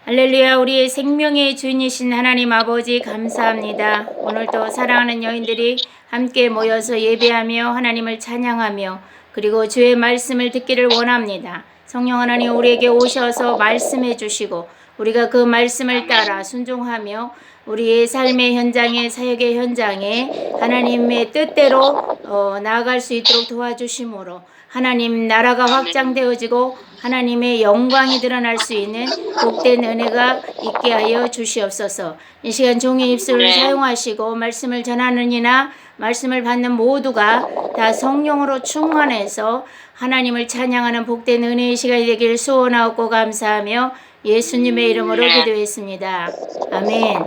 할렐루야. 우리의 생명의 주인이신 하나님 아버지 감사합니다. 오늘도 사랑하는 여인들이 함께 모여서 예배하며 하나님을 찬양하며 그리고 주의 말씀을 듣기를 원합니다. 성령 하나님 우리에게 오셔서 말씀해 주시고 우리가 그 말씀을 따라 순종하며 우리의 삶의 현장에 사역의 현장에 하나님의 뜻대로 나아갈 수 있도록 도와주심으로 하나님 나라가 확장되어지고 하나님의 영광이 드러날 수 있는 복된 은혜가 있게 하여 주시옵소서. 이 시간 종의 입술을 사용하시고 말씀을 전하는 이나 말씀을 받는 모두가 다 성령으로 충만해서 하나님을 찬양하는 복된 은혜의 시간이 되길 소원하고 감사하며 예수님의 이름으로 기도했습니다. 아멘.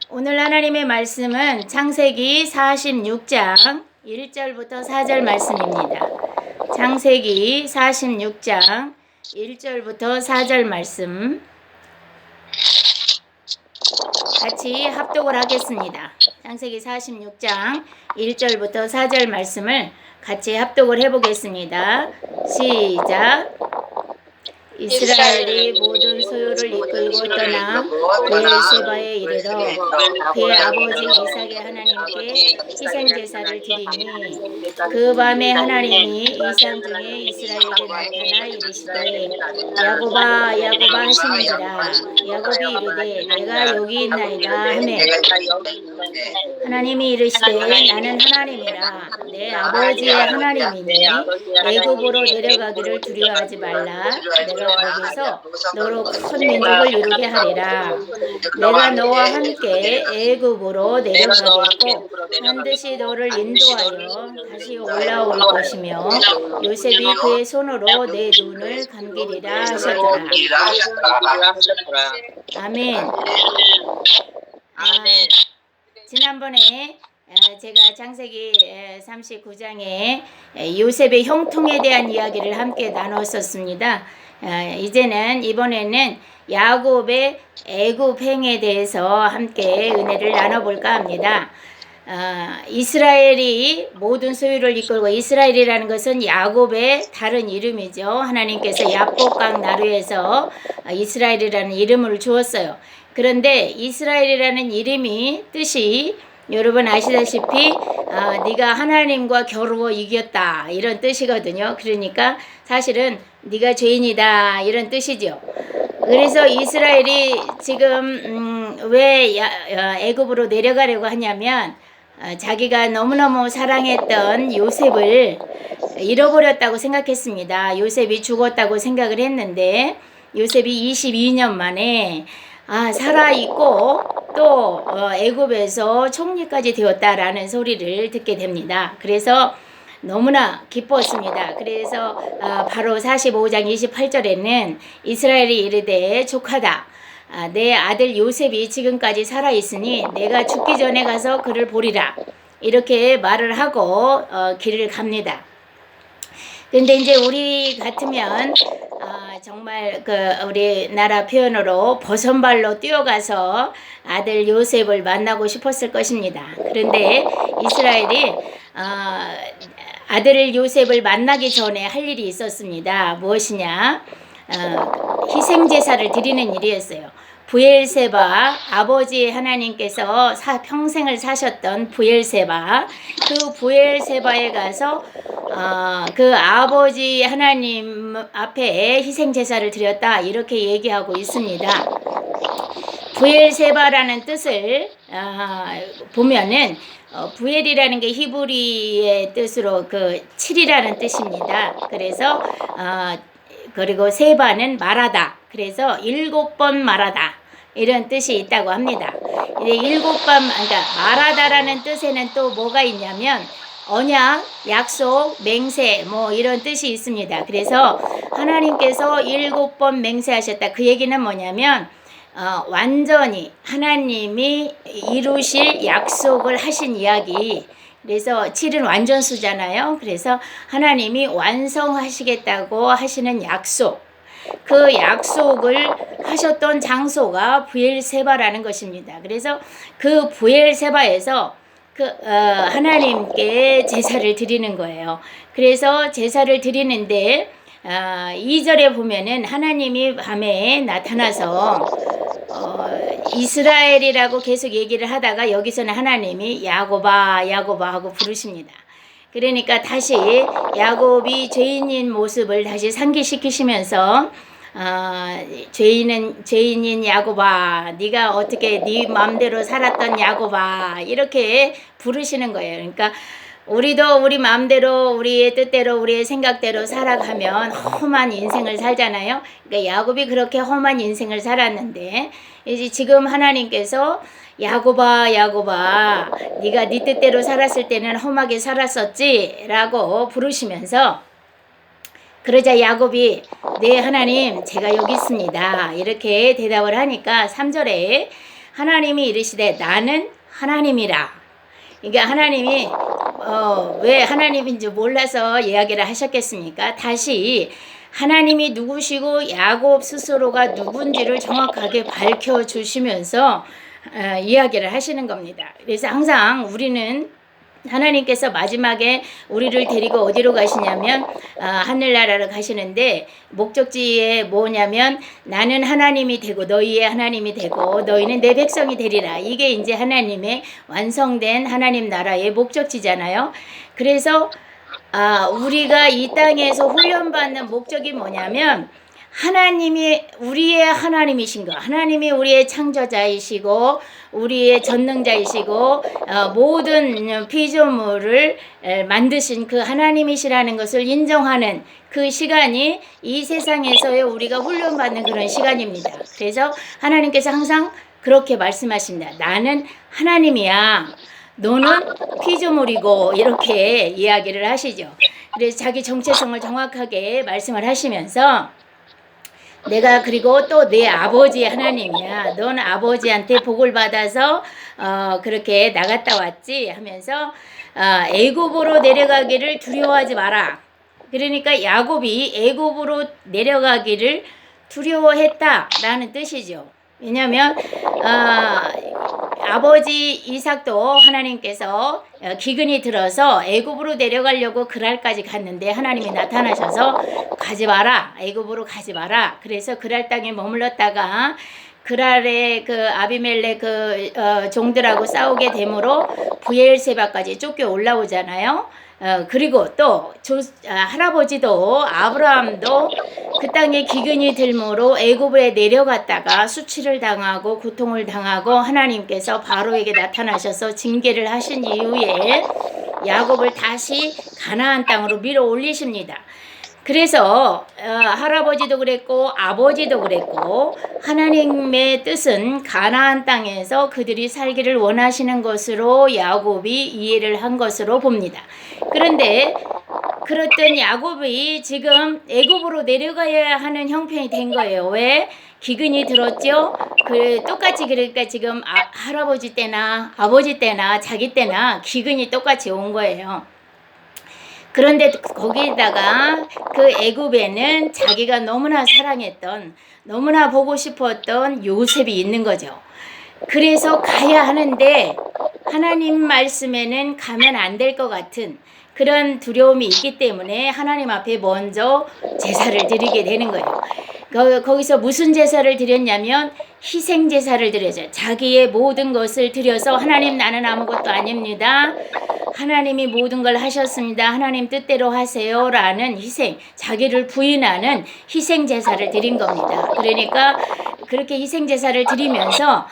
오늘 하나님의 말씀은 창세기 46장 1절부터 4절 말씀입니다. 창세기 46장 1절부터 4절 말씀 같이 합독을 하겠습니다. 창세기 46장 1절부터 4절 말씀을 같이 합독을 해보겠습니다. 시작. 이스라엘이 모든 소유를 이끌고 떠나 베엘세바에 이르러 그의 아버지 이삭의 하나님께 희생제사를 드리니 그 밤에 하나님이 이상 중에 이스라엘에게 나타나 이르시되 야곱아 야곱아 하시는지라. 야곱이 이르되 내가 여기 있나이다 하매 하나님이 이르시되 나는 하나님이라 내 아버지의 하나님이니 애굽으로 내려가기를 두려워하지 말라. 내가 거기서 너로 큰 민족을 이루게 하리라. 내가 너와 함께 애굽으로 내려가겠고 반드시 너를 인도하여 다시 올라올 것이며 요셉이 그의 손으로 내 눈을 감기리라 하셨더라. 아멘. 지난번에 제가 창세기 39장에 요셉의 형통에 대한 이야기를 함께 나눴었습니다. 이번에는 야곱의 애굽행에 대해서 함께 은혜를 나눠볼까 합니다. 이스라엘이 모든 소유를 이끌고 이스라엘이라는 것은 야곱의 다른 이름이죠. 하나님께서 야복강 나루에서 이스라엘이라는 이름을 주었어요. 그런데 이스라엘이라는 이름이 뜻이 여러분 아시다시피 네가 하나님과 겨루어 이겼다 이런 뜻이거든요. 그러니까 사실은 네가 죄인이다 이런 뜻이죠. 그래서 이스라엘이 지금 왜 애굽으로 내려가려고 하냐면 자기가 너무너무 사랑했던 요셉을 잃어버렸다고 생각했습니다. 요셉이 죽었다고 생각을 했는데 요셉이 22년 만에 살아있고 또 애굽에서 총리까지 되었다라는 소리를 듣게 됩니다. 그래서 너무나 기뻤습니다. 그래서 바로 45장 28절에는 이스라엘이 이르되 족하다. 내 아들 요셉이 지금까지 살아있으니 내가 죽기 전에 가서 그를 보리라. 이렇게 말을 하고 길을 갑니다. 근데 이제 우리 같으면 정말 우리나라 표현으로 버선발로 뛰어가서 아들 요셉을 만나고 싶었을 것입니다. 그런데 이스라엘이 아들 요셉을 만나기 전에 할 일이 있었습니다. 무엇이냐? 희생제사를 드리는 일이었어요. 브엘세바, 아버지 하나님께서 평생을 사셨던 브엘세바, 그 브엘세바에 가서 그 아버지 하나님 앞에 희생제사를 드렸다 이렇게 얘기하고 있습니다. 브엘세바라는 뜻을 보면은 부엘이라는 게 히브리의 뜻으로 7이라는 뜻입니다. 그래서 그리고 세바는 말하다. 그래서 7번 말하다. 이런 뜻이 있다고 합니다. 7번, 그러니까 말하다라는 뜻에는 또 뭐가 있냐면 언약, 약속, 맹세 이런 뜻이 있습니다. 그래서 하나님께서 7번 맹세하셨다. 그 얘기는 뭐냐면 완전히 하나님이 이루실 약속을 하신 이야기. 그래서 7은 완전수잖아요. 그래서 하나님이 완성하시겠다고 하시는 약속. 그 약속을 하셨던 장소가 브엘세바라는 것입니다. 그래서 그 브엘세바에서 하나님께 제사를 드리는 거예요. 그래서 제사를 드리는데 2절에 보면은 하나님이 밤에 나타나서 이스라엘이라고 계속 얘기를 하다가 여기서는 하나님이 야곱아 야곱아 하고 부르십니다. 그러니까 다시 야곱이 죄인인 모습을 다시 상기시키시면서 죄인인 야곱아, 네가 어떻게 네 마음대로 살았던 야곱아, 이렇게 부르시는 거예요. 그러니까 우리도 우리 마음대로 우리의 뜻대로 우리의 생각대로 살아가면 험한 인생을 살잖아요. 그러니까 야곱이 그렇게 험한 인생을 살았는데 이제 지금 하나님께서 야곱아 야곱아 네가 네 뜻대로 살았을 때는 험하게 살았었지 라고 부르시면서, 그러자 야곱이 네 하나님 제가 여기 있습니다 이렇게 대답을 하니까 3절에 하나님이 이르시되 나는 하나님이라. 그러니까 하나님이 왜 하나님인지 몰라서 이야기를 하셨겠습니까? 다시 하나님이 누구시고 야곱 스스로가 누군지를 정확하게 밝혀주시면서 이야기를 하시는 겁니다. 그래서 항상 우리는 하나님께서 마지막에 우리를 데리고 어디로 가시냐면 하늘나라로 가시는데, 목적지에 뭐냐면 나는 하나님이 되고 너희의 하나님이 되고 너희는 내 백성이 되리라. 이게 이제 하나님의 완성된 하나님 나라의 목적지잖아요. 그래서 우리가 이 땅에서 훈련받는 목적이 뭐냐면 하나님이 우리의 하나님이신 거, 하나님이 우리의 창조자이시고 우리의 전능자이시고 모든 피조물을 만드신 그 하나님이시라는 것을 인정하는 그 시간이 이 세상에서의 우리가 훈련받는 그런 시간입니다. 그래서 하나님께서 항상 그렇게 말씀하신다. 나는 하나님이야. 너는 피조물이고, 이렇게 이야기를 하시죠. 그래서 자기 정체성을 정확하게 말씀을 하시면서 내가 그리고 또 내 아버지 하나님이야. 넌 아버지한테 복을 받아서 그렇게 나갔다 왔지 하면서 애굽으로 내려가기를 두려워하지 마라. 그러니까 야곱이 애굽으로 내려가기를 두려워했다라는 뜻이죠. 왜냐하면 아버지 이삭도 하나님께서 기근이 들어서 애굽으로 내려가려고 그랄까지 갔는데 하나님이 나타나셔서 가지 마라, 애굽으로 가지 마라. 그래서 그랄 땅에 머물렀다가 그랄의 그 아비멜렉 종들하고 싸우게 되므로 브엘세바까지 쫓겨 올라오잖아요. 그리고 또 할아버지도 아브라함도 그 땅에 기근이 들므로 애굽에 내려갔다가 수치를 당하고 고통을 당하고 하나님께서 바로에게 나타나셔서 징계를 하신 이후에 야곱을 다시 가나안 땅으로 밀어 올리십니다. 그래서 할아버지도 그랬고 아버지도 그랬고 하나님의 뜻은 가나안 땅에서 그들이 살기를 원하시는 것으로 야곱이 이해를 한 것으로 봅니다. 그런데 그랬던 야곱이 지금 애굽으로 내려가야 하는 형편이 된 거예요. 왜? 기근이 들었죠. 똑같이 그러니까 지금 할아버지 때나 아버지 때나 자기 때나 기근이 똑같이 온 거예요. 그런데 거기다가 그 애굽에는 자기가 너무나 사랑했던, 너무나 보고 싶었던 요셉이 있는 거죠. 그래서 가야 하는데 하나님 말씀에는 가면 안 될 것 같은 그런 두려움이 있기 때문에 하나님 앞에 먼저 제사를 드리게 되는 거예요. 거기서 무슨 제사를 드렸냐면 희생 제사를 드려서 자기의 모든 것을 드려서 하나님 나는 아무것도 아닙니다. 하나님이 모든 걸 하셨습니다. 하나님 뜻대로 하세요 라는 희생, 자기를 부인하는 희생 제사를 드린 겁니다. 그러니까 그렇게 희생 제사를 드리면서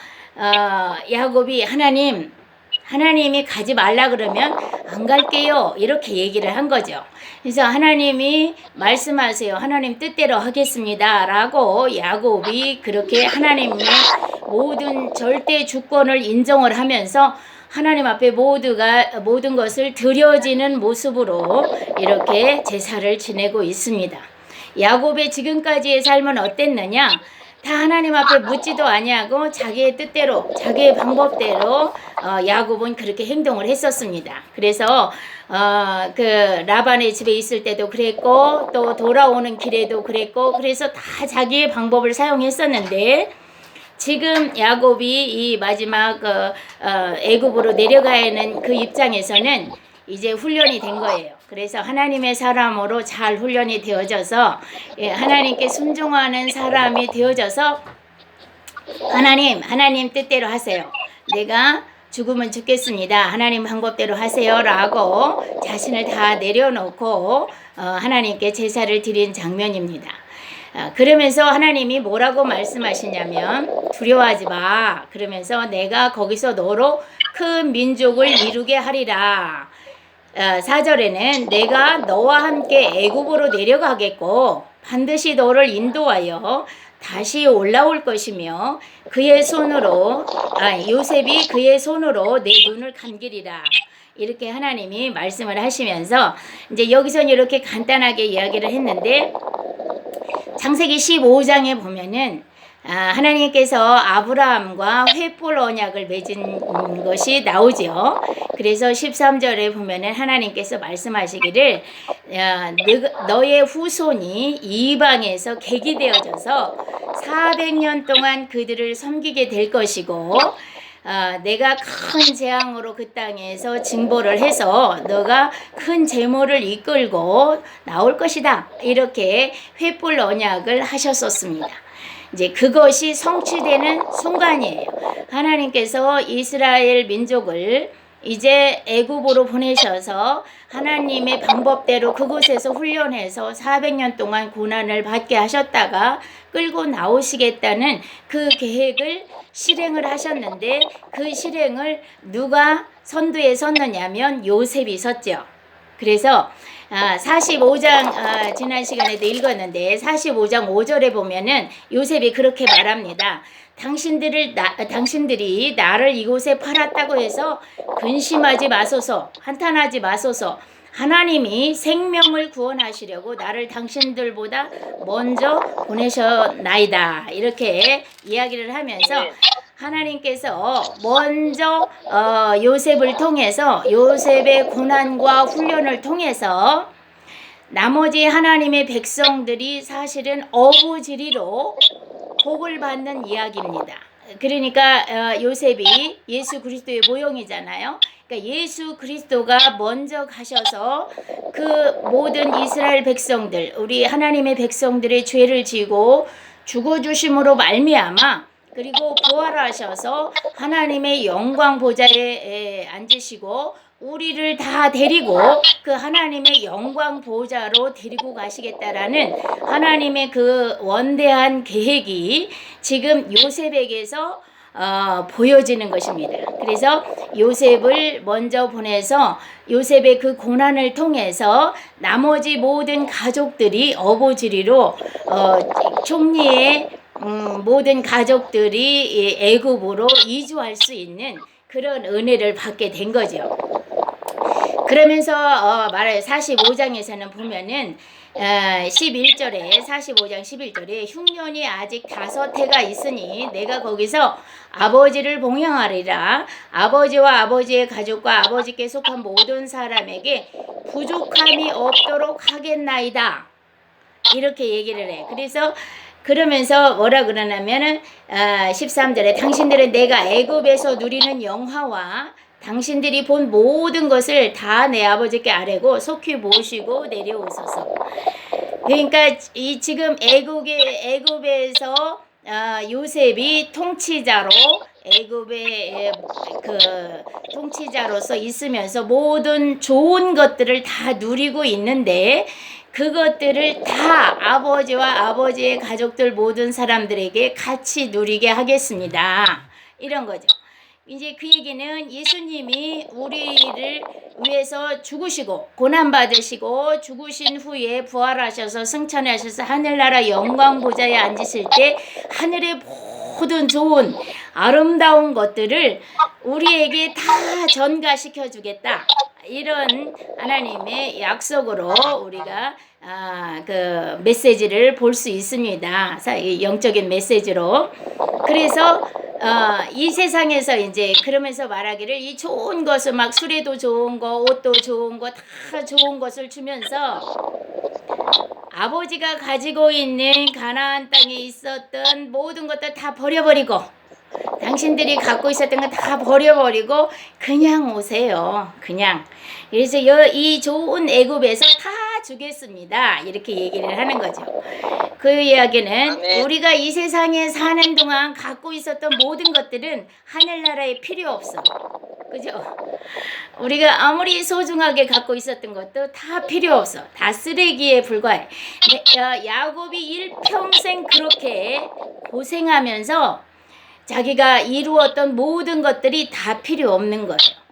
야곱이 하나님이 가지 말라 그러면 안 갈게요 이렇게 얘기를 한 거죠. 그래서 하나님이 말씀하세요. 하나님 뜻대로 하겠습니다 라고 야곱이 그렇게 하나님의 모든 절대 주권을 인정을 하면서 하나님 앞에 모든 것을 드려지는 모습으로 이렇게 제사를 지내고 있습니다. 야곱의 지금까지의 삶은 어땠느냐? 다 하나님 앞에 묻지도 아니하고 자기의 뜻대로 자기의 방법대로 야곱은 그렇게 행동을 했었습니다. 그래서 그 라반의 집에 있을 때도 그랬고 또 돌아오는 길에도 그랬고 그래서 다 자기의 방법을 사용했었는데 지금 야곱이 이 마지막 애굽으로 내려가야 하는 그 입장에서는 이제 훈련이 된 거예요. 그래서 하나님의 사람으로 잘 훈련이 되어져서 하나님께 순종하는 사람이 되어져서 하나님 뜻대로 하세요. 내가 죽으면 죽겠습니다. 하나님 방법대로 하세요. 라고 자신을 다 내려놓고 하나님께 제사를 드린 장면입니다. 그러면서 하나님이 뭐라고 말씀하시냐면 두려워하지 마. 그러면서 내가 거기서 너로 큰 민족을 이루게 하리라. 4절에는 내가 너와 함께 애굽으로 내려가겠고 반드시 너를 인도하여 다시 올라올 것이며 그의 손으로 요셉이 그의 손으로 내 눈을 감기리라. 이렇게 하나님이 말씀을 하시면서 이제 여기서는 이렇게 간단하게 이야기를 했는데 창세기 15장에 보면은 하나님께서 아브라함과 횃불 언약을 맺은 것이 나오죠. 그래서 13절에 보면은 하나님께서 말씀하시기를 너의 후손이 이방에서 객이 되어져서 400년 동안 그들을 섬기게 될 것이고 내가 큰 재앙으로 그 땅에서 징벌을 해서 너가 큰 재물을 이끌고 나올 것이다. 이렇게 횃불 언약을 하셨었습니다. 이제 그것이 성취되는 순간이에요. 하나님께서 이스라엘 민족을 이제 애굽으로 보내셔서 하나님의 방법대로 그곳에서 훈련해서 400년 동안 고난을 받게 하셨다가 끌고 나오시겠다는 그 계획을 실행을 하셨는데 그 실행을 누가 선두에 섰느냐면 요셉이 섰죠. 그래서 45장 지난 시간에도 읽었는데 45장 5절에 보면은 요셉이 그렇게 말합니다. 당신들이 나를 이곳에 팔았다고 해서 근심하지 마소서, 한탄하지 마소서. 하나님이 생명을 구원하시려고 나를 당신들보다 먼저 보내셨나이다. 이렇게 이야기를 하면서 하나님께서 먼저 요셉을 통해서 요셉의 고난과 훈련을 통해서 나머지 하나님의 백성들이 사실은 어부지리로 복을 받는 이야기입니다. 그러니까 요셉이 예수 그리스도의 모형이잖아요. 그러니까 예수 그리스도가 먼저 가셔서 그 모든 이스라엘 백성들, 우리 하나님의 백성들의 죄를 지고 죽어주심으로 말미암아 그리고 부활하셔서 하나님의 영광 보좌에 앉으시고 우리를 다 데리고 그 하나님의 영광 보좌로 데리고 가시겠다라는 하나님의 그 원대한 계획이 지금 요셉에게서 보여지는 것입니다. 그래서 요셉을 먼저 보내서 요셉의 그 고난을 통해서 나머지 모든 가족들이 어부지리로 총리의 모든 가족들이 애굽으로 이주할 수 있는 그런 은혜를 받게 된 거죠. 그러면서 말해요. 45장에서는 보면은 11절에 45장 11절에 흉년이 아직 5해가 있으니 내가 거기서 아버지를 봉양하리라. 아버지와 아버지의 가족과 아버지께 속한 모든 사람에게 부족함이 없도록 하겠나이다. 이렇게 얘기를 해. 그러면서 뭐라 그러냐면은 13절에 당신들은 내가 애굽에서 누리는 영화와 당신들이 본 모든 것을 다 내 아버지께 아뢰고 속히 모시고 내려오소서. 그러니까 이 지금 애굽에서 요셉이 통치자로 애굽의 그 통치자로서 있으면서 모든 좋은 것들을 다 누리고 있는데 그것들을 다 아버지와 아버지의 가족들 모든 사람들에게 같이 누리게 하겠습니다. 이런 거죠. 이제 그 얘기는 예수님이 우리를 위해서 죽으시고 고난받으시고 죽으신 후에 부활하셔서 승천하셔서 하늘나라 영광 보좌에 앉으실 때 하늘의 모든 좋은 아름다운 것들을 우리에게 다 전가시켜 주겠다. 이런 하나님의 약속으로 우리가 그 메시지를 볼 수 있습니다. 영적인 메시지로. 그래서 이 세상에서 이제 그러면서 말하기를 이 좋은 것을 막 술에도 좋은 거, 옷도 좋은 거, 다 좋은 것을 주면서 아버지가 가지고 있는 가나안 땅에 있었던 모든 것들 다 버려버리고 당신들이 갖고 있었던 거 다 버려버리고 그냥 오세요. 그냥. 그래서 이 좋은 애굽에서 다 주겠습니다. 이렇게 얘기를 하는 거죠. 그 이야기는 아멘. 우리가 이 세상에 사는 동안 갖고 있었던 모든 것들은 하늘나라에 필요 없어. 그죠? 우리가 아무리 소중하게 갖고 있었던 것도 다 필요 없어. 다 쓰레기에 불과해. 야곱이 일평생 그렇게 고생하면서 자기가 이루었던 모든 것들이 다 필요 없는 거예요.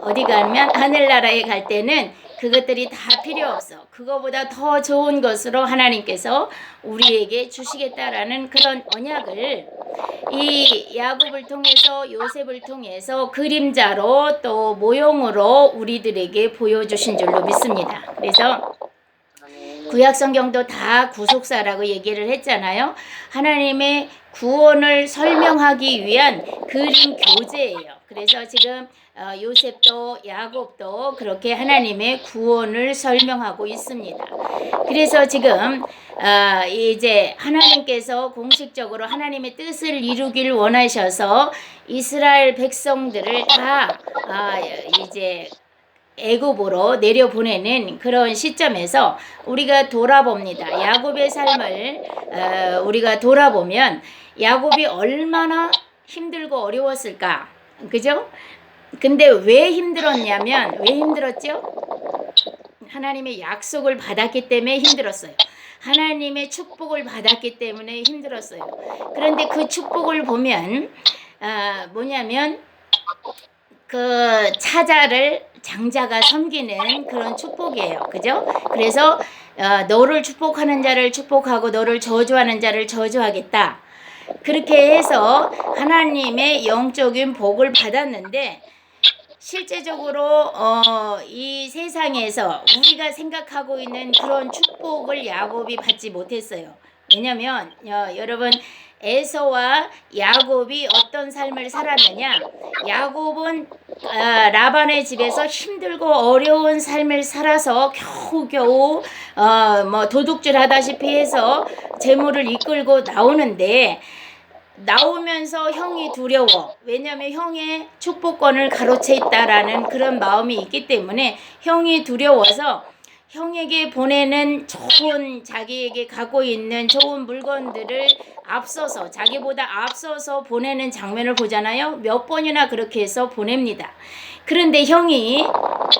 어디 가면 하늘나라에 갈 때는 그것들이 다 필요 없어. 그거보다 더 좋은 것으로 하나님께서 우리에게 주시겠다라는 그런 언약을 이 야곱을 통해서 요셉을 통해서 그림자로 또 모형으로 우리들에게 보여주신 줄로 믿습니다. 그래서 구약 성경도 다 구속사라고 얘기를 했잖아요. 하나님의 구원을 설명하기 위한 그림 교재예요. 그래서 지금 요셉도 야곱도 그렇게 하나님의 구원을 설명하고 있습니다. 그래서 지금 이제 하나님께서 공식적으로 하나님의 뜻을 이루길 원하셔서 이스라엘 백성들을 다 이제 애굽으로 내려보내는 그런 시점에서 우리가 돌아봅니다. 야곱의 삶을 우리가 돌아보면 야곱이 얼마나 힘들고 어려웠을까? 그죠? 근데 왜 힘들었냐면 왜 힘들었죠? 하나님의 약속을 받았기 때문에 힘들었어요. 하나님의 축복을 받았기 때문에 힘들었어요. 그런데 그 축복을 보면 뭐냐면 그 차자를 장자가 섬기는 그런 축복이에요. 그죠? 그래서 너를 축복하는 자를 축복하고 너를 저주하는 자를 저주하겠다. 그렇게 해서 하나님의 영적인 복을 받았는데 실제적으로 이 세상에서 우리가 생각하고 있는 그런 축복을 야곱이 받지 못했어요. 왜냐면 여러분 에서와 야곱이 어떤 삶을 살았느냐? 야곱은 라반의 집에서 힘들고 어려운 삶을 살아서 겨우겨우 뭐 도둑질 하다시피 해서 재물을 이끌고 나오는데 나오면서 형이 두려워. 왜냐하면 형의 축복권을 가로채 있다라는 그런 마음이 있기 때문에 형이 두려워서 형에게 보내는 좋은 자기에게 갖고 있는 좋은 물건들을 앞서서 자기보다 앞서서 보내는 장면을 보잖아요. 몇 번이나 그렇게 해서 보냅니다. 그런데 형이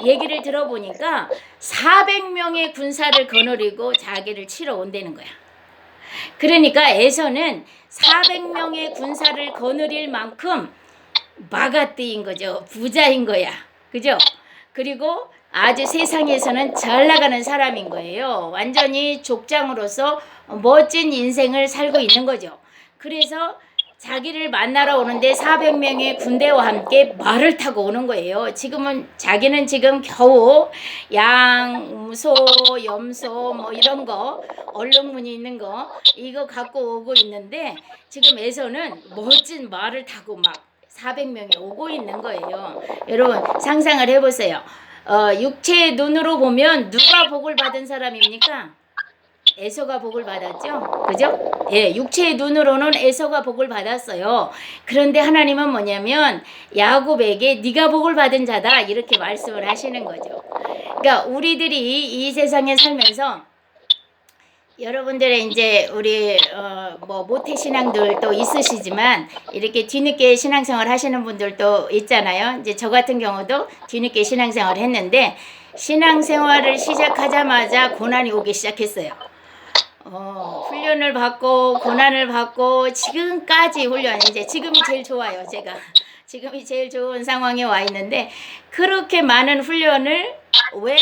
얘기를 들어보니까 400명의 군사를 거느리고 자기를 치러 온다는 거야. 그러니까 에서는 400명의 군사를 거느릴 만큼 마가띠인 거죠. 부자인 거야. 그죠? 그리고 아주 세상에서는 잘 나가는 사람인 거예요. 완전히 족장으로서 멋진 인생을 살고 있는 거죠. 그래서 자기를 만나러 오는데 400명의 군대와 함께 말을 타고 오는 거예요. 자기는 지금 겨우 양, 소, 염소 뭐 이런 거 얼룩무늬 있는 거 이거 갖고 오고 있는데 지금 에서는 멋진 말을 타고 막 400명이 오고 있는 거예요. 여러분 상상을 해보세요. 육체의 눈으로 보면 누가 복을 받은 사람입니까? 에서가 복을 받았죠. 그죠? 예, 육체의 눈으로는 에서가 복을 받았어요. 그런데 하나님은 뭐냐면 야곱에게 네가 복을 받은 자다 이렇게 말씀을 하시는 거죠. 그러니까 우리들이 이 세상에 살면서 여러분들의 이제 우리 뭐 모태 신앙들도 있으시지만 이렇게 뒤늦게 신앙생활 하시는 분들도 있잖아요. 이제 저 같은 경우도 뒤늦게 신앙생활을 했는데 신앙생활을 시작하자마자 고난이 오기 시작했어요. 훈련을 받고 고난을 받고 지금까지 훈련 이제 지금이 제일 좋아요. 제가 지금이 제일 좋은 상황에 와 있는데 그렇게 많은 훈련을 왜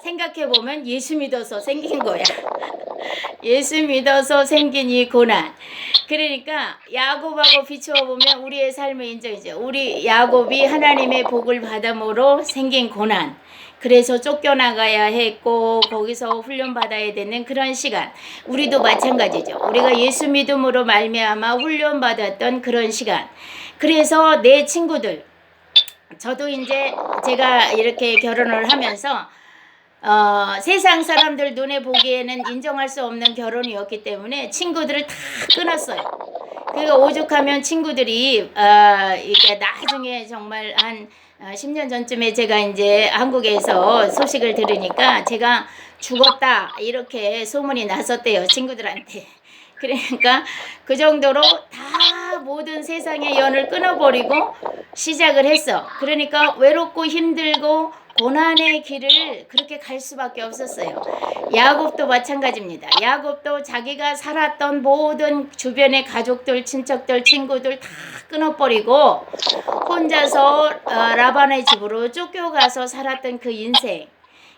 생각해보면 예수 믿어서 생긴 거야. 예수 믿어서 생긴 이 고난. 그러니까 야곱하고 비추어보면 우리의 삶의 인정이죠. 우리 야곱이 하나님의 복을 받음으로 생긴 고난. 그래서 쫓겨나가야 했고 거기서 훈련받아야 되는 그런 시간. 우리도 마찬가지죠. 우리가 예수 믿음으로 말미암아 훈련받았던 그런 시간. 그래서 내 친구들, 저도 이제 제가 이렇게 결혼을 하면서 세상 사람들 눈에 보기에는 인정할 수 없는 결혼이었기 때문에 친구들을 다 끊었어요. 그러니까 오죽하면 친구들이 이게 나중에 정말 한 10년 전쯤에 제가 이제 한국에서 소식을 들으니까 제가 죽었다 이렇게 소문이 났었대요, 친구들한테. 그러니까 그 정도로 다 모든 세상의 연을 끊어버리고 시작을 했어. 그러니까 외롭고 힘들고 고난의 길을 그렇게 갈 수밖에 없었어요. 야곱도 마찬가지입니다. 야곱도 자기가 살았던 모든 주변의 가족들, 친척들, 친구들 다 끊어버리고 혼자서 라반의 집으로 쫓겨가서 살았던 그 인생.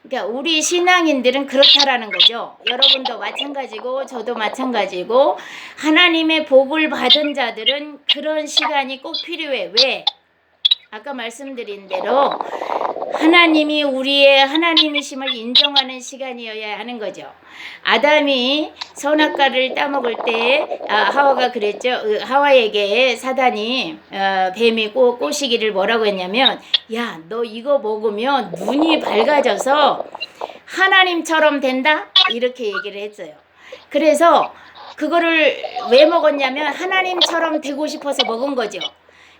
그러니까 우리 신앙인들은 그렇다라는 거죠. 여러분도 마찬가지고 저도 마찬가지고 하나님의 복을 받은 자들은 그런 시간이 꼭 필요해. 왜? 아까 말씀드린 대로 하나님이 우리의 하나님이심을 인정하는 시간이어야 하는 거죠. 아담이 선악과를 따먹을 때 하와가 그랬죠. 하와에게 사단이 뱀이 꼬시기를 뭐라고 했냐면, 야, 너 이거 먹으면 눈이 밝아져서 하나님처럼 된다? 이렇게 얘기를 했어요. 그래서 그거를 왜 먹었냐면 하나님처럼 되고 싶어서 먹은 거죠.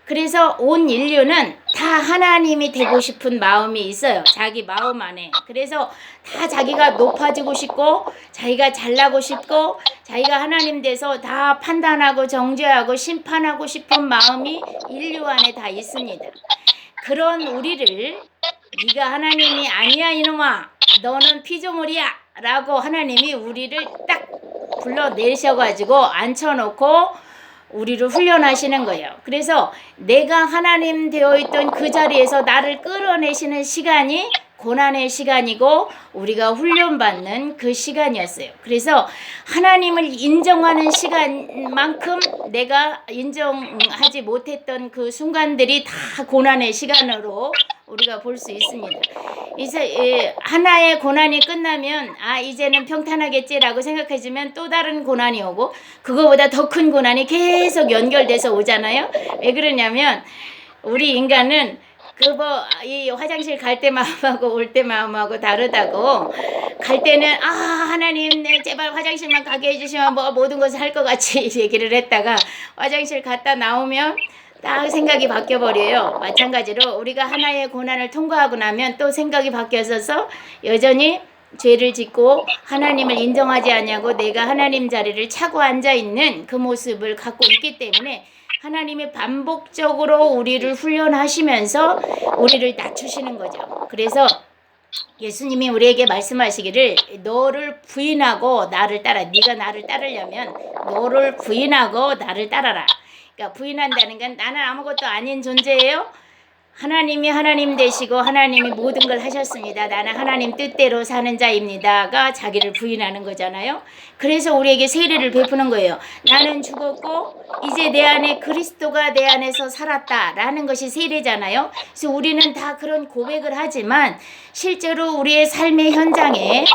그래서 온 인류는 다 하나님이 되고 싶은 마음이 있어요. 자기 마음 안에. 그래서 다 자기가 높아지고 싶고 자기가 잘나고 싶고 자기가 하나님 돼서 다 판단하고 정죄하고 심판하고 싶은 마음이 인류 안에 다 있습니다. 그런 우리를 네가 하나님이 아니야 이놈아, 너는 피조물이야 라고 하나님이 우리를 딱 불러내셔가지고 앉혀놓고 우리를 훈련하시는 거예요. 그래서 내가 하나님 되어 있던 그 자리에서 나를 끌어내시는 시간이 고난의 시간이고 우리가 훈련받는 그 시간이었어요. 그래서 하나님을 인정하는 시간만큼 내가 인정하지 못했던 그 순간들이 다 고난의 시간으로 우리가 볼 수 있습니다. 이제 하나의 고난이 끝나면 이제는 평탄하겠지라고 생각해주면 또 다른 고난이 오고 그거보다 더 큰 고난이 계속 연결돼서 오잖아요. 왜 그러냐면 우리 인간은 이 화장실 갈 때 마음하고 올 때 마음하고 다르다고. 갈 때는 하나님 제발 화장실만 가게 해주시면 모든 것을 할 것 같이 얘기를 했다가 화장실 갔다 나오면 딱 생각이 바뀌어버려요. 마찬가지로 우리가 하나의 고난을 통과하고 나면 또 생각이 바뀌어서 여전히 죄를 짓고 하나님을 인정하지 않냐고 내가 하나님 자리를 차고 앉아있는 그 모습을 갖고 있기 때문에 하나님이 반복적으로 우리를 훈련하시면서 우리를 낮추시는 거죠. 그래서 예수님이 우리에게 말씀하시기를 너를 부인하고 나를 따라. 네가 나를 따르려면 너를 부인하고 나를 따라라. 그러니까 부인한다는 건 나는 아무것도 아닌 존재예요. 하나님이 하나님 되시고 하나님이 모든 걸 하셨습니다. 나는 하나님 뜻대로 사는 자입니다가 자기를 부인하는 거잖아요. 그래서 우리에게 세례를 베푸는 거예요. 나는 죽었고 이제 내 안에 그리스도가 내 안에서 살았다라는 것이 세례잖아요. 그래서 우리는 다 그런 고백을 하지만 실제로 우리의 삶의 현장에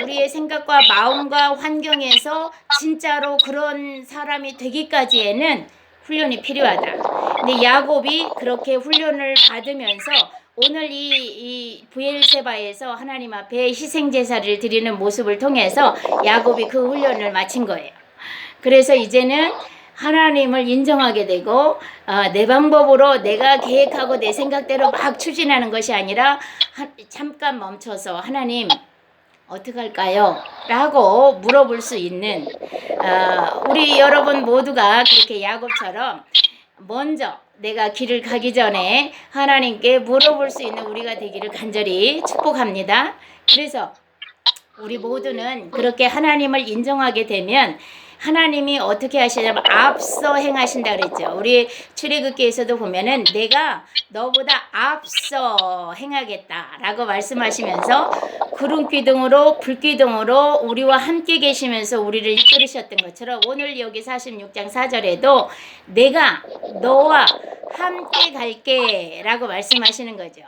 우리의 생각과 마음과 환경에서 진짜로 그런 사람이 되기까지에는 훈련이 필요하다. 근데 야곱이 그렇게 훈련을 받으면서 오늘 이 브엘세바에서 하나님 앞에 희생제사를 드리는 모습을 통해서 야곱이 그 훈련을 마친 거예요. 그래서 이제는 하나님을 인정하게 되고 내 방법으로 내가 계획하고 내 생각대로 막 추진하는 것이 아니라 잠깐 멈춰서 하나님 어떡할까요? 라고 물어볼 수 있는 우리 여러분 모두가 그렇게 야곱처럼 먼저 내가 길을 가기 전에 하나님께 물어볼 수 있는 우리가 되기를 간절히 축복합니다. 그래서 우리 모두는 그렇게 하나님을 인정하게 되면 하나님이 어떻게 하시냐면 앞서 행하신다 그랬죠. 우리 출애굽기에서도 보면은 내가 너보다 앞서 행하겠다라고 말씀하시면서 구름기둥으로 불기둥으로 우리와 함께 계시면서 우리를 이끌으셨던 것처럼 오늘 여기 46장 4절에도 내가 너와 함께 갈게 라고 말씀하시는 거죠.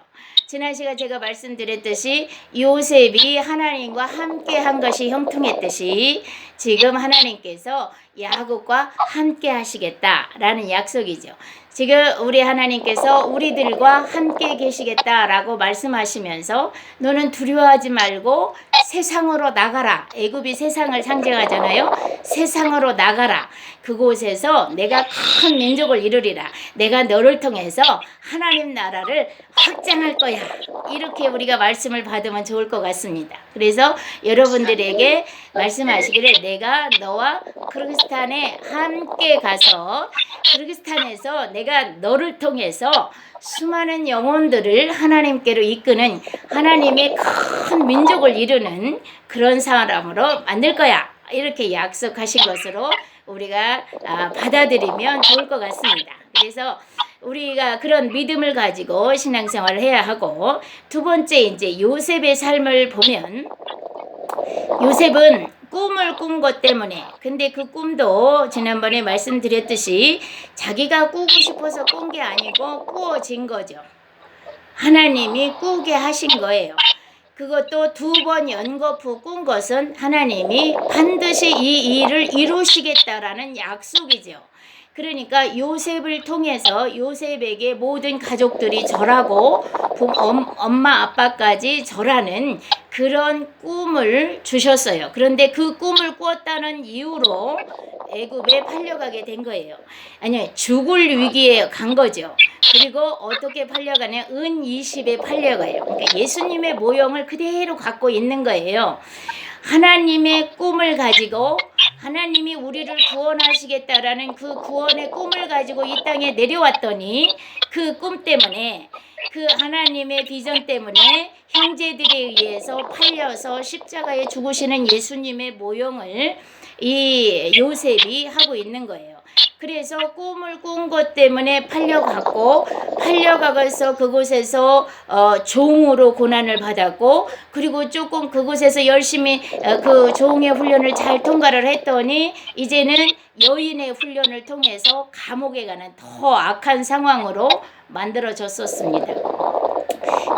지난 시간 제가 말씀드렸듯이 요셉이 하나님과 함께 한 것이 형통했듯이 지금 하나님께서 야곱과 함께 하시겠다라는 약속이죠. 지금 우리 하나님께서 우리들과 함께 계시겠다라고 말씀하시면서 너는 두려워하지 말고 세상으로 나가라. 애굽이 세상을 상징하잖아요. 세상으로 나가라. 그곳에서 내가 큰 민족을 이루리라. 내가 너를 통해서 하나님 나라를 확장할 거야. 이렇게 우리가 말씀을 받으면 좋을 것 같습니다. 그래서 여러분들에게 말씀하시기를 내가 너와 키르기스탄에 함께 가서 키르기스탄에서 내가 너를 통해서 수많은 영혼들을 하나님께로 이끄는 하나님의 큰 민족을 이루는 그런 사람으로 만들 거야. 이렇게 약속하신 것으로 우리가 받아들이면 좋을 것 같습니다. 그래서 우리가 그런 믿음을 가지고 신앙생활을 해야 하고, 두 번째 이제 요셉의 삶을 보면 요셉은 꿈을 꾼 것 때문에, 근데 그 꿈도 지난번에 말씀드렸듯이 자기가 꾸고 싶어서 꾼 게 아니고 꾸어진 거죠. 하나님이 꾸게 하신 거예요. 그것도 2번 연거푸 꾼 것은 하나님이 반드시 이 일을 이루시겠다라는 약속이죠. 그러니까 요셉을 통해서 요셉에게 모든 가족들이 절하고 엄마 아빠까지 절하는 그런 꿈을 주셨어요. 그런데 그 꿈을 꾸었다는 이유로 애굽에 팔려가게 된 거예요. 아니, 죽을 위기에 간 거죠. 그리고 어떻게 팔려가냐, 은 20에 팔려가요. 그러니까 예수님의 모형을 그대로 갖고 있는 거예요. 하나님의 꿈을 가지고 하나님이 우리를 구원하시겠다라는 그 구원의 꿈을 가지고 이 땅에 내려왔더니 그 꿈 때문에, 그 하나님의 비전 때문에 형제들에 의해서 팔려서 십자가에 죽으시는 예수님의 모형을 이 요셉이 하고 있는 거예요. 그래서 꿈을 꾼 것 때문에 팔려가서 그곳에서 종으로 고난을 받았고, 그리고 조금 그곳에서 열심히 그 종의 훈련을 잘 통과를 했더니 이제는 여인의 훈련을 통해서 감옥에 가는 더 악한 상황으로 만들어졌었습니다.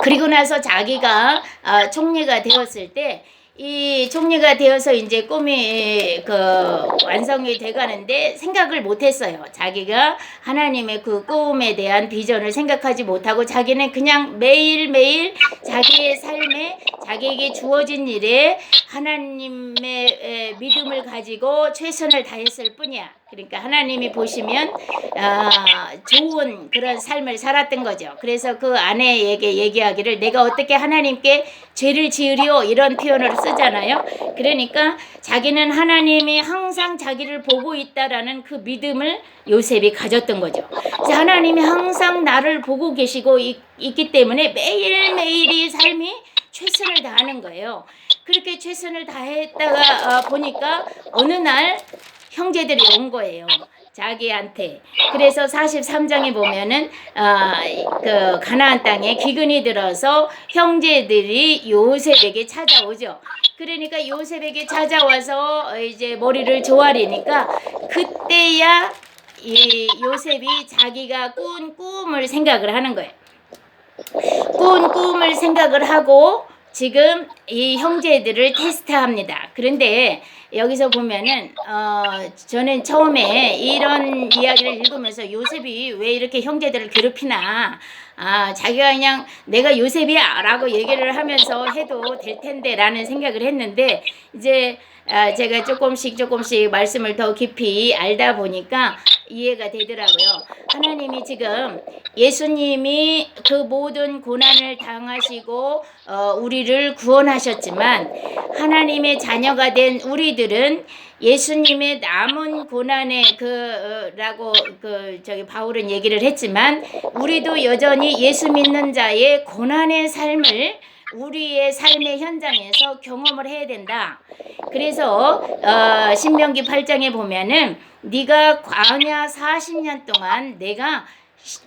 그리고 나서 자기가 총리가 되었을 때, 이 총리가 되어서 이제 꿈이 완성이 돼가는데 생각을 못했어요. 자기가 하나님의 그 꿈에 대한 비전을 생각하지 못하고 자기는 그냥 매일매일 자기의 삶에 자기에게 주어진 일에 하나님의 믿음을 가지고 최선을 다했을 뿐이야. 그러니까 하나님이 보시면 좋은 그런 삶을 살았던 거죠. 그래서 그 아내에게 얘기하기를 내가 어떻게 하나님께 죄를 지으리오, 이런 표현을 쓰잖아요. 그러니까 자기는 하나님이 항상 자기를 보고 있다라는 그 믿음을 요셉이 가졌던 거죠. 그래서 하나님이 항상 나를 보고 계시고 있기 때문에 매일매일이 삶이 최선을 다하는 거예요. 그렇게 최선을 다했다가 보니까 어느 날 형제들이 온 거예요. 자기한테. 그래서 43장에 보면은 그 가나안 땅에 기근이 들어서 형제들이 요셉에게 찾아오죠. 그러니까 요셉에게 찾아와서 이제 머리를 조아리니까 그때야 이 요셉이 자기가 꾼 꿈을 생각을 하는 거예요. 꾼 꿈을 생각을 하고 지금 이 형제들을 테스트합니다. 그런데 여기서 보면은 저는 처음에 이런 이야기를 읽으면서 요셉이 왜 이렇게 형제들을 괴롭히나, 자기가 그냥 내가 요셉이야 라고 얘기를 하면서 해도 될 텐데 라는 생각을 했는데, 이제 제가 조금씩 말씀을 더 깊이 알다 보니까 이해가 되더라고요. 하나님이 지금 예수님이 그 모든 고난을 당하시고 우리를 구원하셨지만, 하나님의 자녀가 된 우리들은 예수님의 남은 고난에 라고 바울은 얘기를 했지만, 우리도 여전히 예수 믿는 자의 고난의 삶을 우리의 삶의 현장에서 경험을 해야 된다. 그래서 신명기 8장에 보면은 네가 광야 40년 동안 내가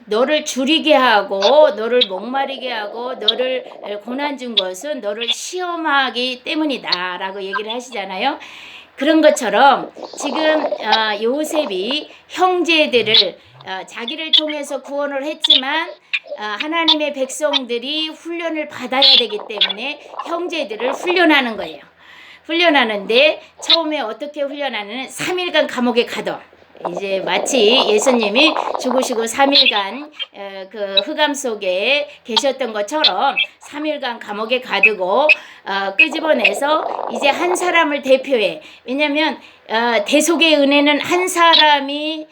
너를 줄이게 하고 너를 목마르게 하고 너를 고난 준 것은 너를 시험하기 때문이다 라고 얘기를 하시잖아요. 그런 것처럼 지금 요셉이 형제들을 자기를 통해서 구원을 했지만 하나님의 백성들이 훈련을 받아야 되기 때문에 형제들을 훈련하는 거예요. 훈련하는데 처음에 어떻게 훈련하는 3일간 감옥에 가둬. 이제 마치 예수님이 죽으시고 3일간 그 흑암 속에 계셨던 것처럼 3일간 감옥에 가두고 끄집어내서 이제 한 사람을 대표해. 왜냐하면 대속의 은혜는 한 사람이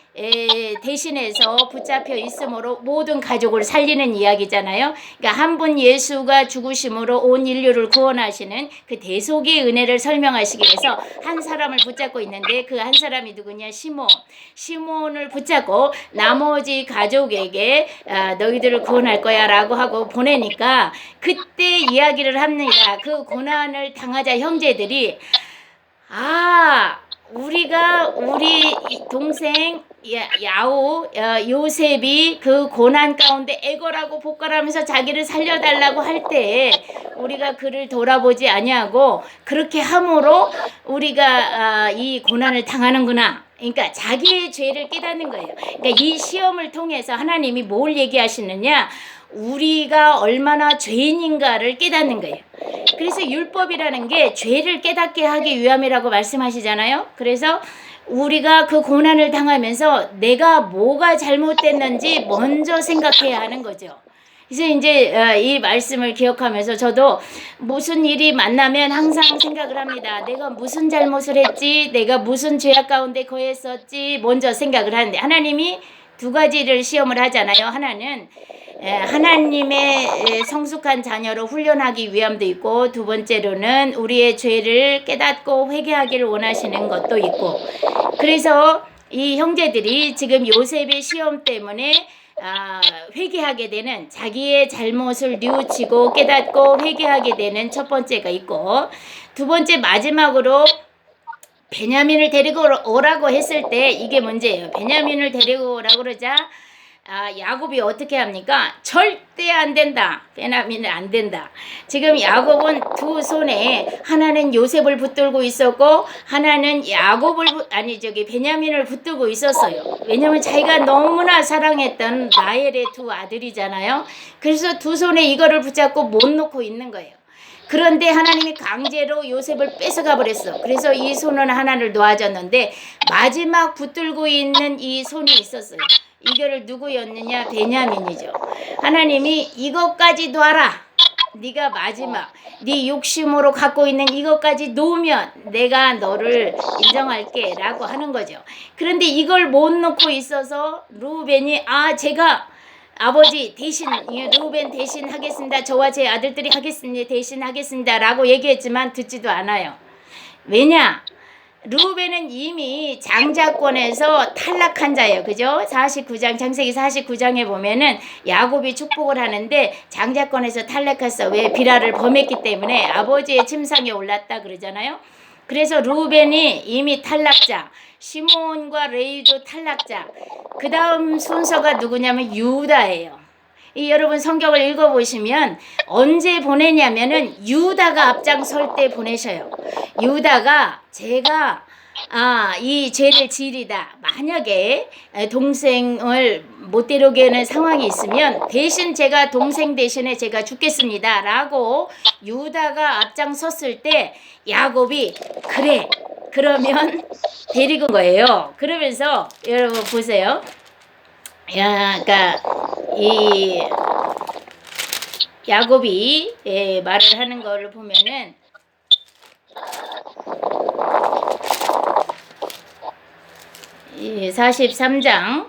대신해서 붙잡혀 있으므로 모든 가족을 살리는 이야기잖아요. 그러니까 한 분 예수가 죽으심으로 온 인류를 구원하시는 그 대속의 은혜를 설명하시기 위해서 한 사람을 붙잡고 있는데 그 한 사람이 누구냐? 시몬을 붙잡고 나머지 가족에게 너희들을 구원할 거야 라고 하고 보내니까 그때 이야기를 합니다. 그 고난을 당하자 형제들이 우리가 우리 동생 요셉이 그 고난 가운데 애걸하고 복걸하면서 자기를 살려달라고 할 때 우리가 그를 돌아보지 아니하고 그렇게 함으로 우리가 이 고난을 당하는구나. 그러니까 자기의 죄를 깨닫는 거예요. 그러니까 이 시험을 통해서 하나님이 뭘 얘기하시느냐? 우리가 얼마나 죄인인가를 깨닫는 거예요. 그래서 율법이라는 게 죄를 깨닫게 하기 위함이라고 말씀하시잖아요. 그래서 우리가 그 고난을 당하면서 내가 뭐가 잘못됐는지 먼저 생각해야 하는 거죠. 그래서 이제 이 말씀을 기억하면서 저도 무슨 일이 만나면 항상 생각을 합니다. 내가 무슨 잘못을 했지? 내가 무슨 죄악 가운데 거했었지? 먼저 생각을 하는데 하나님이 두 가지를 시험을 하잖아요. 하나는 하나님의 성숙한 자녀로 훈련하기 위함도 있고 두 번째로는 우리의 죄를 깨닫고 회개하기를 원하시는 것도 있고 그래서 이 형제들이 지금 요셉의 시험 때문에 회개하게 되는 자기의 잘못을 뉘우치고 깨닫고 회개하게 되는 첫 번째가 있고 두 번째 마지막으로 베냐민을 데리고 오라고 했을 때 이게 문제예요. 베냐민을 데리고 오라고 그러자 야곱이 어떻게 합니까? 절대 안 된다. 베냐민은 안 된다. 지금 야곱은 두 손에 하나는 요셉을 붙들고 있었고 하나는 베냐민을 붙들고 있었어요. 왜냐면 자기가 너무나 사랑했던 라헬의 두 아들이잖아요. 그래서 두 손에 이거를 붙잡고 못 놓고 있는 거예요. 그런데 하나님이 강제로 요셉을 뺏어가 버렸어. 그래서 이 손은 하나를 놓아줬는데 마지막 붙들고 있는 이 손이 있었어요. 이거를 누구였느냐? 베냐민이죠. 하나님이 이것까지 놔라. 네가 마지막 네 욕심으로 갖고 있는 이것까지 놓으면 내가 너를 인정할게 라고 하는 거죠. 그런데 이걸 못 놓고 있어서 루벤이 제가 아버지 대신 루벤 대신 하겠습니다. 저와 제 아들들이 하겠습니다. 대신 하겠습니다 라고 얘기했지만 듣지도 않아요. 왜냐? 루벤은 이미 장자권에서 탈락한 자예요. 그죠? 49장 창세기 49장에 보면은 야곱이 축복을 하는데 장자권에서 탈락했어. 왜? 비라를 범했기 때문에 아버지의 침상에 올랐다 그러잖아요. 그래서 루벤이 이미 탈락자, 시몬과 레위도 탈락자. 그 다음 순서가 누구냐면 유다예요. 여러분 성경을 읽어보시면 언제 보내냐면은 유다가 앞장설 때 보내셔요. 유다가 제가 이 죄를 지으리다. 만약에 동생을 못 데려오게 하는 상황이 있으면 대신 제가 동생 대신에 제가 죽겠습니다 라고 유다가 앞장섰을 때 야곱이 그래 그러면 데리고 온 거예요. 그러면서 여러분 보세요. 그러니까 이 야곱이 말을 하는 거를 보면은 43장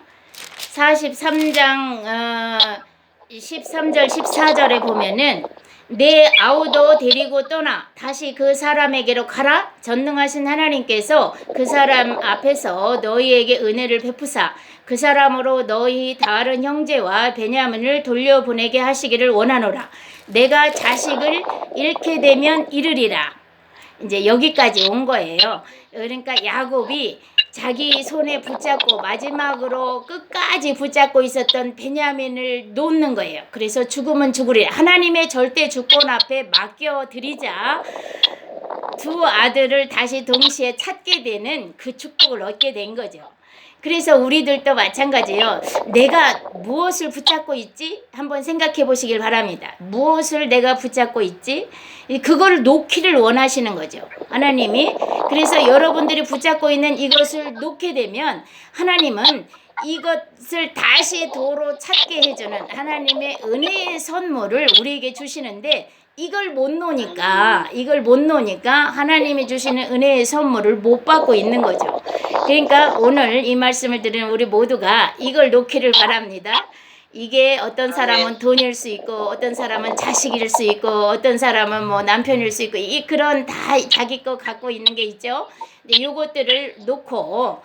13절 14절에 보면은 내 아우도 데리고 떠나 다시 그 사람에게로 가라. 전능하신 하나님께서 그 사람 앞에서 너희에게 은혜를 베푸사 그 사람으로 너희 다른 형제와 베냐민을 돌려보내게 하시기를 원하노라. 내가 자식을 잃게 되면 잃으리라. 이제 여기까지 온 거예요. 그러니까 야곱이 자기 손에 붙잡고 마지막으로 끝까지 붙잡고 있었던 베냐민을 놓는 거예요. 그래서 죽으면 죽으리라. 하나님의 절대 주권 앞에 맡겨드리자 두 아들을 다시 동시에 찾게 되는 그 축복을 얻게 된 거죠. 그래서 우리들도 마찬가지예요. 내가 무엇을 붙잡고 있지? 한번 생각해 보시길 바랍니다. 무엇을 내가 붙잡고 있지? 그걸 놓기를 원하시는 거죠. 하나님이. 그래서 여러분들이 붙잡고 있는 이것을 놓게 되면 하나님은 이것을 다시 도로 찾게 해주는 하나님의 은혜의 선물을 우리에게 주시는데 이걸 못 놓으니까 하나님이 주시는 은혜의 선물을 못 받고 있는 거죠. 그러니까 오늘 이 말씀을 들은 우리 모두가 이걸 놓기를 바랍니다. 이게 어떤 사람은 돈일 수 있고 어떤 사람은 자식일 수 있고 어떤 사람은 뭐 남편일 수 있고 이 그런 다 자기 거 갖고 있는 게 있죠. 근데 요것들을 놓고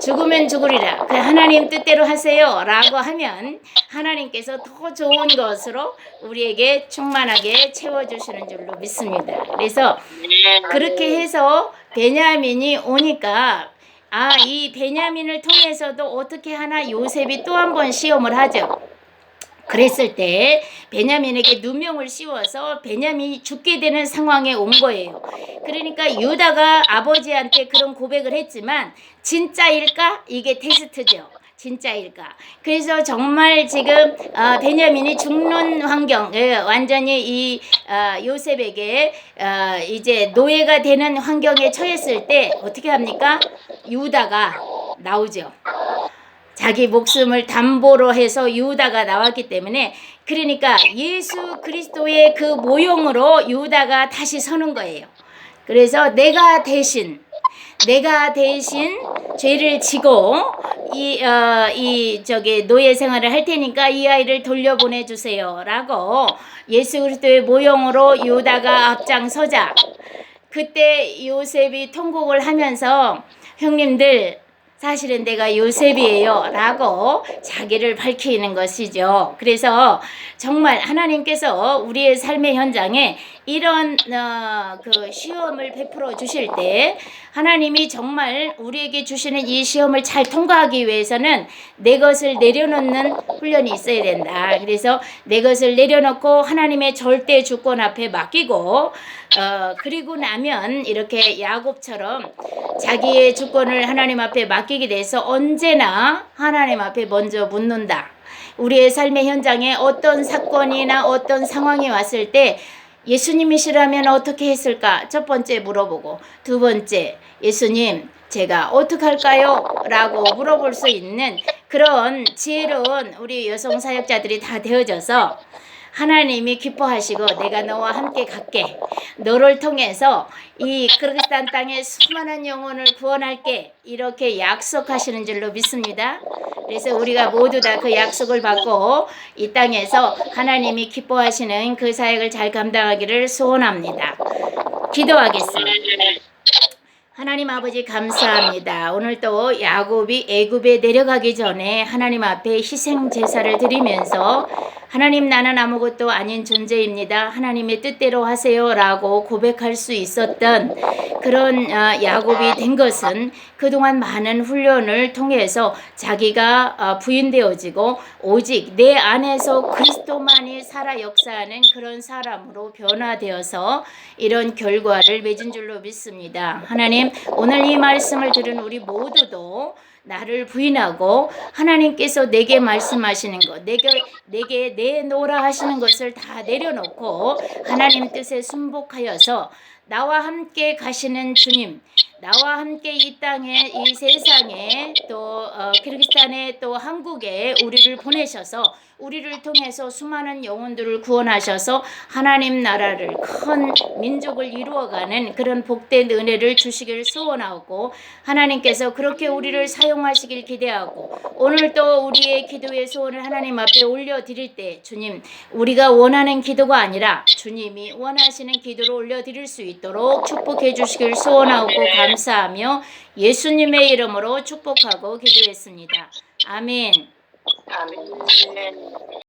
죽으면 죽으리라. 그 하나님 뜻대로 하세요. 라고 하면 하나님께서 더 좋은 것으로 우리에게 충만하게 채워주시는 줄로 믿습니다. 그래서 그렇게 해서 베냐민이 오니까 이 베냐민을 통해서도 어떻게 하나 요셉이 또 한 번 시험을 하죠. 그랬을 때 베냐민에게 누명을 씌워서 베냐민이 죽게 되는 상황에 온 거예요. 그러니까 유다가 아버지한테 그런 고백을 했지만 진짜일까? 이게 테스트죠. 진짜일까? 그래서 정말 지금 베냐민이 죽는 환경, 완전히 이 요셉에게 이제 노예가 되는 환경에 처했을 때 어떻게 합니까? 유다가 나오죠. 자기 목숨을 담보로 해서 유다가 나왔기 때문에 그러니까 예수 그리스도의 그 모형으로 유다가 다시 서는 거예요. 그래서 내가 대신 죄를 지고 노예 생활을 할 테니까 이 아이를 돌려보내 주세요라고 예수 그리스도의 모형으로 유다가 앞장서자 그때 요셉이 통곡을 하면서 형님들 사실은 내가 요셉이에요 라고 자기를 밝히는 것이죠. 그래서 정말 하나님께서 우리의 삶의 현장에 이런 그 시험을 베풀어 주실 때 하나님이 정말 우리에게 주시는 이 시험을 잘 통과하기 위해서는 내 것을 내려놓는 훈련이 있어야 된다. 그래서 내 것을 내려놓고 하나님의 절대 주권 앞에 맡기고 그리고 나면 이렇게 야곱처럼 자기의 주권을 하나님 앞에 맡기게 돼서 언제나 하나님 앞에 먼저 묻는다. 우리의 삶의 현장에 어떤 사건이나 어떤 상황이 왔을 때 예수님이시라면 어떻게 했을까? 첫 번째 물어보고 두 번째 예수님 제가 어떻게 할까요? 라고 물어볼 수 있는 그런 지혜로운 우리 여성 사역자들이 다 되어져서 하나님이 기뻐하시고 내가 너와 함께 갈게. 너를 통해서 이 그르기스탄 땅의 수많은 영혼을 구원할게. 이렇게 약속하시는 줄로 믿습니다. 그래서 우리가 모두 다 그 약속을 받고 이 땅에서 하나님이 기뻐하시는 그 사역을 잘 감당하기를 소원합니다. 기도하겠습니다. 하나님 아버지 감사합니다. 오늘 또 야곱이 애굽에 내려가기 전에 하나님 앞에 희생 제사를 드리면서 하나님 나는 아무것도 아닌 존재입니다. 하나님의 뜻대로 하세요 라고 고백할 수 있었던 그런 야곱이 된 것은 그동안 많은 훈련을 통해서 자기가 부인되어지고 오직 내 안에서 그리스도만이 살아 역사하는 그런 사람으로 변화되어서 이런 결과를 맺은 줄로 믿습니다. 하나님 오늘 이 말씀을 들은 우리 모두도 나를 부인하고 하나님께서 내게 말씀하시는 것, 내게 내놓으라 하시는 것을 다 내려놓고 하나님 뜻에 순복하여서 나와 함께 가시는 주님, 나와 함께 이 땅에 이 세상에 또 키르기스탄에 또 한국에 우리를 보내셔서 우리를 통해서 수많은 영혼들을 구원하셔서 하나님 나라를 큰 민족을 이루어가는 그런 복된 은혜를 주시길 소원하고 하나님께서 그렇게 우리를 사용하시길 기대하고 오늘 또 우리의 기도의 소원을 하나님 앞에 올려드릴 때 주님 우리가 원하는 기도가 아니라 주님이 원하시는 기도를 올려드릴 수 있도록 축복해 주시길 소원하고 감사하며 예수님의 이름으로 축복하고 기도했습니다. 아멘. 아멘.